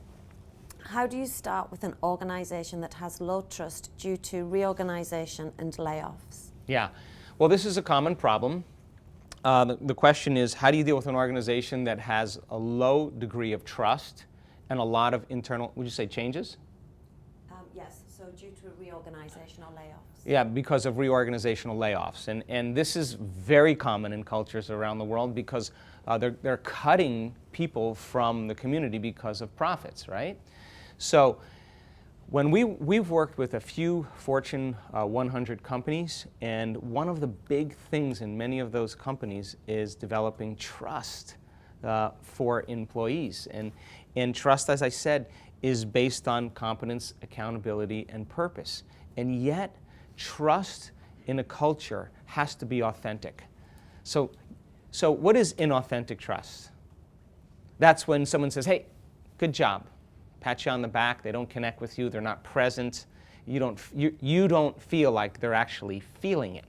How do you start with an organization that has low trust due to reorganization and layoffs? Yeah, well, this is a common problem. The question is, how do you deal with an organization that has a low degree of trust and a lot of internal, would you say changes? Yes, so due to reorganization or layoffs. Yeah, because of reorganizational layoffs. And this is very common in cultures around the world because they're cutting people from the community because of profits, right? So when we've worked with a few Fortune 100 companies, and one of the big things in many of those companies is developing trust for employees. And trust, as I said, is based on competence, accountability, and purpose. And yet, trust in a culture has to be authentic. So what is inauthentic trust? That's when someone says, hey, good job. Pat you on the back, they don't connect with you, they're not present, you don't feel like they're actually feeling it.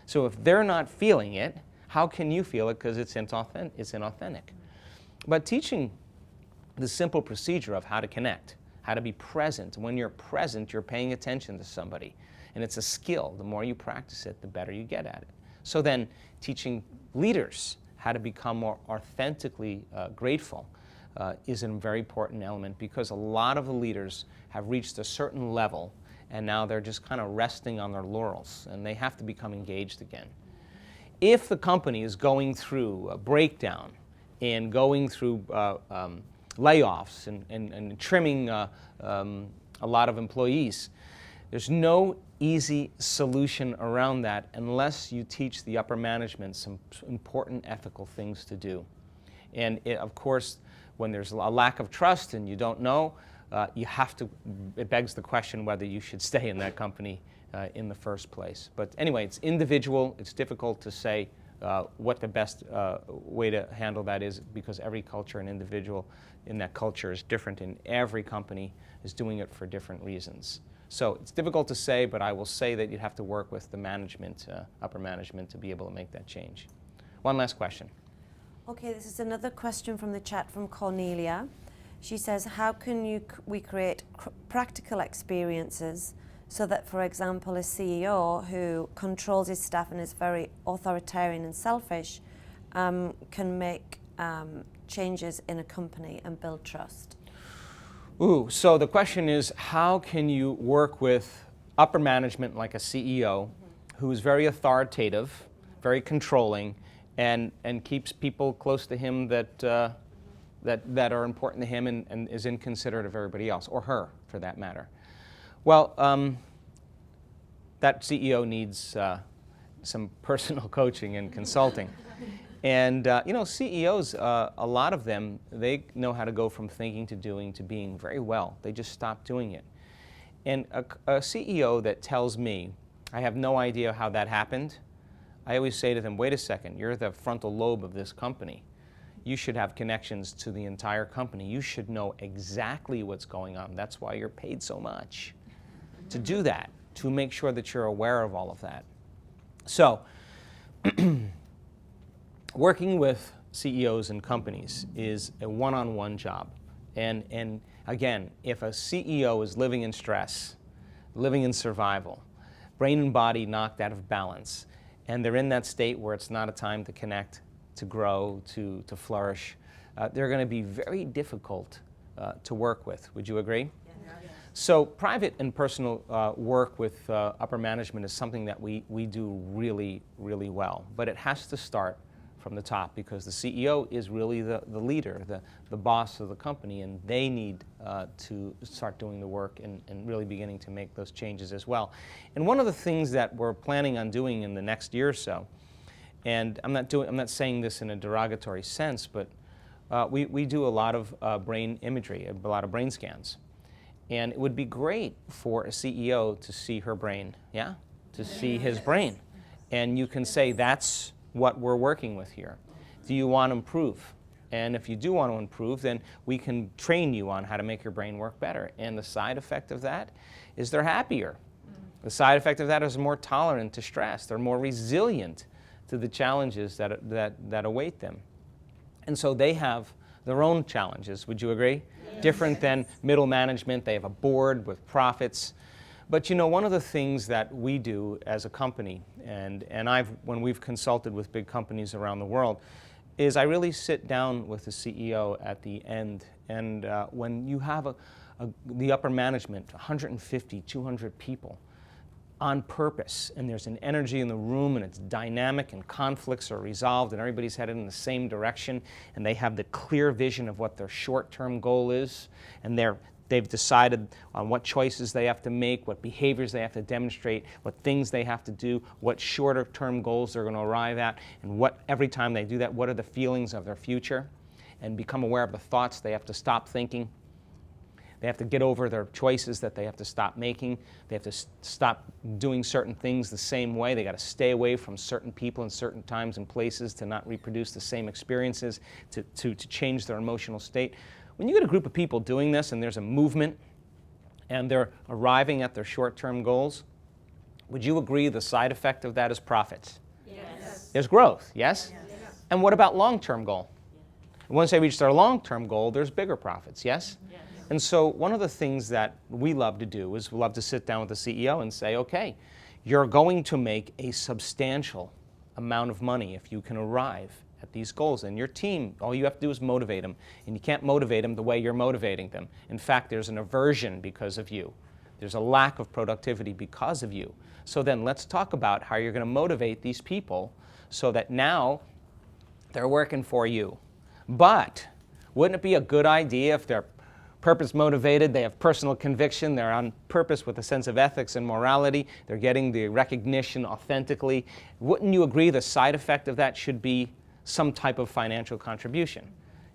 So if they're not feeling it, how can you feel it? Because it's inauthentic. But teaching the simple procedure of how to connect, how to be present. When you're present, you're paying attention to somebody. And it's a skill. The more you practice it, the better you get at it. So then teaching leaders how to become more authentically grateful is a very important element, because a lot of the leaders have reached a certain level and now they're just kind of resting on their laurels and they have to become engaged again. If the company is going through a breakdown and going through layoffs and trimming a lot of employees, there's no easy solution around that unless you teach the upper management some important ethical things to do. And of course, when there's a lack of trust and you don't know, it begs the question whether you should stay in that company in the first place. But anyway, it's individual. It's difficult to say what the best way to handle that is, because every culture and individual in that culture is different, and every company is doing it for different reasons. So it's difficult to say, but I will say that you'd have to work with the management, upper management, to be able to make that change. One last question. Okay, this is another question from the chat from Cornelia. She says, how can we create practical experiences so that, for example, a CEO who controls his staff and is very authoritarian and selfish can make changes in a company and build trust? So the question is, how can you work with upper management like a CEO who is very authoritative, very controlling, and keeps people close to him that are important to him and is inconsiderate of everybody else, or her for that matter? Well, that CEO needs some personal coaching and consulting. And CEOs, a lot of them, they know how to go from thinking to doing to being very well. They just stop doing it. And a CEO that tells me, I have no idea how that happened, I always say to them, wait a second, you're the frontal lobe of this company. You should have connections to the entire company. You should know exactly what's going on. That's why you're paid so much to do that, to make sure that you're aware of all of that. So, working with CEOs and companies is a one-on-one job. And again, if a CEO is living in stress, living in survival, brain and body knocked out of balance, and they're in that state where it's not a time to connect, to grow, to flourish, they're going to be very difficult to work with. Would you agree? So private and personal work with upper management is something that we do really, really well. But it has to start from the top, because the CEO is really the leader, the boss of the company, and they need to start doing the work and really beginning to make those changes as well. And one of the things that we're planning on doing in the next year or so, and I'm not saying this in a derogatory sense, but we do a lot of brain imagery, a lot of brain scans. And it would be great for a CEO to see her brain, yeah? To see his brain. And you can say, that's what we're working with here. Do you want to improve? And if you do want to improve, then we can train you on how to make your brain work better. And the side effect of that is they're happier. The side effect of that is more tolerant to stress. They're more resilient to the challenges that await them. And so they have their own challenges. Would you agree? Yes. Different than middle management. They have a board with profits. But one of the things that we do as a company, and when we've consulted with big companies around the world, is I really sit down with the CEO at the end. And when you have the upper management, 150, 200 people, on purpose, and there's an energy in the room, and it's dynamic, and conflicts are resolved, and everybody's headed in the same direction, and they have the clear vision of what their short-term goal is, and they've decided on what choices they have to make, what behaviors they have to demonstrate, what things they have to do, what shorter-term goals they're going to arrive at, and every time they do that, what are the feelings of their future, and become aware of the thoughts they have to stop thinking. They have to get over their choices that they have to stop making. They have to stop doing certain things the same way. They got to stay away from certain people in certain times and places to not reproduce the same experiences, to change their emotional state. When you get a group of people doing this and there's a movement and they're arriving at their short-term goals, would you agree the side effect of that is profits? Yes. There's growth, yes? Yes. And what about long-term goal? Once they reach their long-term goal, there's bigger profits, yes? Yes. And so one of the things that we love to do is we love to sit down with the CEO and say, okay, you're going to make a substantial amount of money if you can arrive at these goals. And your team, all you have to do is motivate them. And you can't motivate them the way you're motivating them. In fact, there's an aversion because of you. There's a lack of productivity because of you. So then let's talk about how you're going to motivate these people so that now they're working for you. But wouldn't it be a good idea if they're purpose motivated, they have personal conviction, they're on purpose with a sense of ethics and morality, they're getting the recognition authentically? Wouldn't you agree the side effect of that should be some type of financial contribution?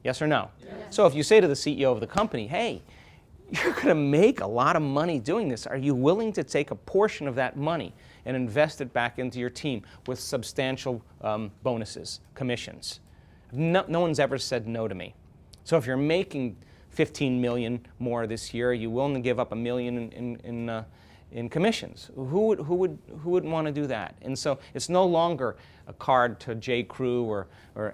Yes or no? Yes. So if you say to the CEO of the company, hey, you're going to make a lot of money doing this. Are you willing to take a portion of that money and invest it back into your team with substantial bonuses, commissions? No one's ever said no to me. So if you're making $15 million more this year, are you willing to give up $1 million in commissions? Who wouldn't want to do that? And so it's no longer a card to J. Crew or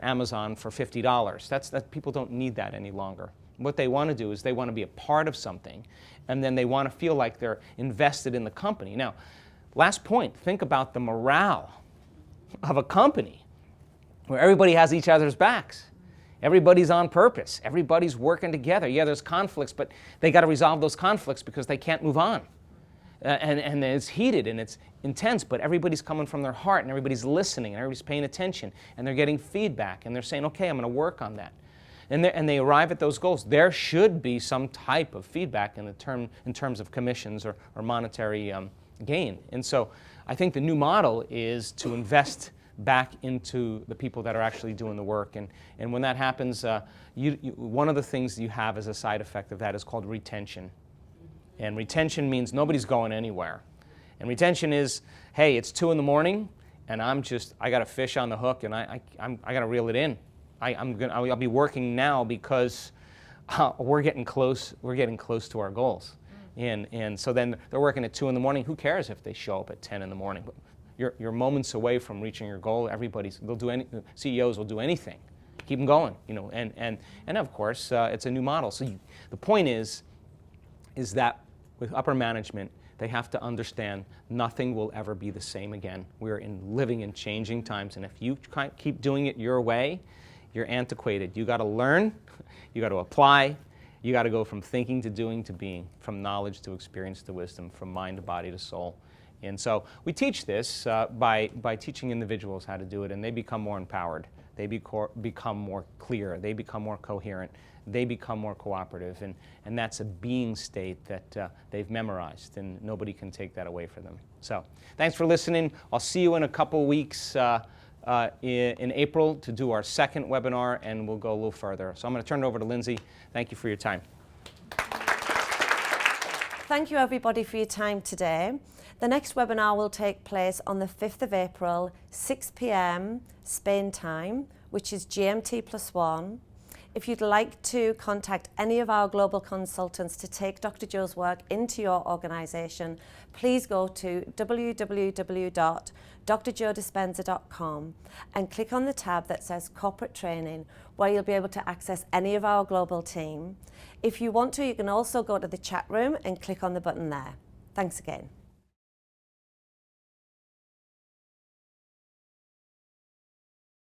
Amazon for $50. That people don't need that any longer. What they want to do is they want to be a part of something, and then they want to feel like they're invested in the company. Now, last point, think about the morale of a company where everybody has each other's backs. Everybody's on purpose. Everybody's working together. Yeah, there's conflicts, but they got to resolve those conflicts because they can't move on. And it's heated and it's intense, but everybody's coming from their heart and everybody's listening and everybody's paying attention and they're getting feedback and they're saying, okay, I'm going to work on that. And they arrive at those goals. There should be some type of feedback in terms of commissions or monetary gain. And so I think the new model is to invest back into the people that are actually doing the work. And when that happens, one of the things you have as a side effect of that is called retention. And retention means nobody's going anywhere. And retention is, hey, it's 2 in the morning, and I got a fish on the hook, and I got to reel it in. I'll be working now because we're getting close to our goals. And so then they're working at 2 in the morning. Who cares if they show up at 10 in the morning? You're moments away from reaching your goal. CEOs will do anything. Keep them going, and of course, it's a new model. So the point is that with upper management, they have to understand nothing will ever be the same again. We're living in changing times, and if you keep doing it your way, you're antiquated. You got to learn, you got to apply, you got to go from thinking to doing to being, from knowledge to experience to wisdom, from mind to body to soul. And so we teach this by teaching individuals how to do it, and they become more empowered. They become more clear. They become more coherent. They become more cooperative. And that's a being state that they've memorized, and nobody can take that away from them. So thanks for listening. I'll see you in a couple weeks in April to do our second webinar, and we'll go a little further. So I'm going to turn it over to Lindsay. Thank you for your time. Thank you, everybody, for your time today. The next webinar will take place on the 5th of April, 6 p.m. Spain time, which is GMT +1. If you'd like to contact any of our global consultants to take Dr. Joe's work into your organization, please go to www.drjoedispenza.com and click on the tab that says Corporate Training, where you'll be able to access any of our global team. If you want to, you can also go to the chat room and click on the button there. Thanks again.